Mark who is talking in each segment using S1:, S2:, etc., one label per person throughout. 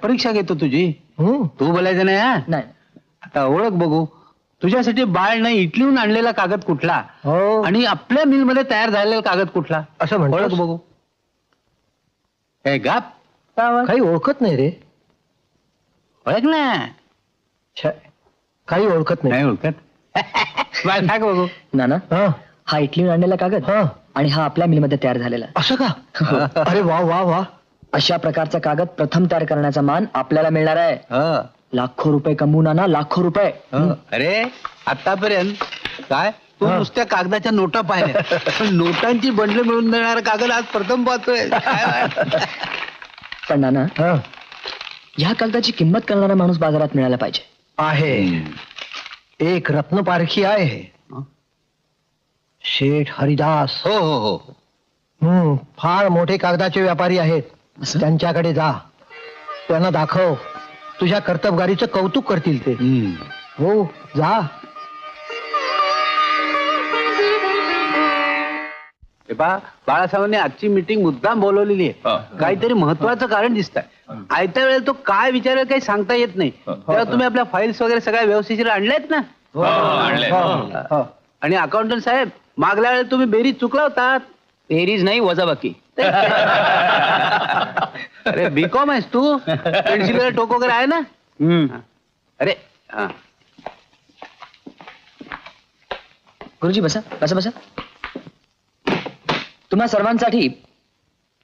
S1: परीक्षा घेतो तुझी. तू बोलायचं नाही हा.
S2: नाही.
S1: आता ओळख बघू. तुझ्यासाठी बाळ नाही इटलीहून आणलेला कागद कुठला आणि आपल्या मिल मध्ये तयार झालेला कागद कुठला
S3: असं म्हणतो.
S1: ओळख बघू. हे गाप
S3: काही ओळखत नाही रे.
S1: ओळख ना.
S3: छे, काही ओळखत नाही.
S1: नाही ओळखत. बाळ सांग बघू.
S2: नाना,
S3: हा,
S2: हा इटलीहून आणलेला कागद
S3: हा.
S2: आणि हा आपल्या मिलमध्ये तयार झालेला.
S3: असं का? अरे वा वा वा.
S2: अशा प्रकारचा कागद प्रथम तयार करण्याचा मान आपल्याला मिळणार आहे.
S1: हं.
S2: लाखो रुपये कमवू नाना, लाखो रुपये.
S1: अरे आतापर्यंत काय तू
S3: हा.
S1: नुसत्या कागदाच्या नोटा पाहिल्या पण नोटांची बंडल मिळून देणारा कागद आज प्रथम पाहतोय.
S2: पण नाना,
S3: हा,
S2: ह्या कागदाची किंमत करणारा माणूस बाजारात मिळाला पाहिजे.
S3: आहे. एक रत्न पारखी आहे. शेठ हरिदास.
S1: हो हो हो.
S3: फार मोठे कागदाचे व्यापारी आहेत.
S2: असं?
S3: त्यांच्याकडे जा, त्यांना दाखव. तुझ्या कर्तबगारीचं कौतुक करतील ते. हो, जा.
S1: बाळासाहेबांनी आजची मीटिंग मुद्दाम बोलवलेली आहे. काहीतरी महत्वाचं कारण दिसतंय. आयत्या वेळेला तो काय विचारेल काही सांगता येत नाही. तेव्हा तुम्ही आपल्या फाईल्स वगैरे सगळ्या व्यवस्थित आणल्यात ना.
S3: हो.
S1: आणि अकाउंटंट साहेब मागल्या वेळेला तुम्ही बेरीज चुकला होतात.
S2: बेरीज नाही, वजाबाकी.
S1: अरे बीकॉम आहेस तू. पेन्सिल टोक वगैरे आहे ना. अरे हा.
S2: गुरुजी बसा बसा बसा. तुम्हा सर्वांसाठी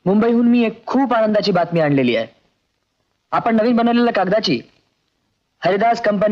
S2: मुंबईहून मी एक खूप आनंदाची बातमी आणलेली आहे. आपण नवीन बनवलेल्या कागदाची हरिदास कंपनी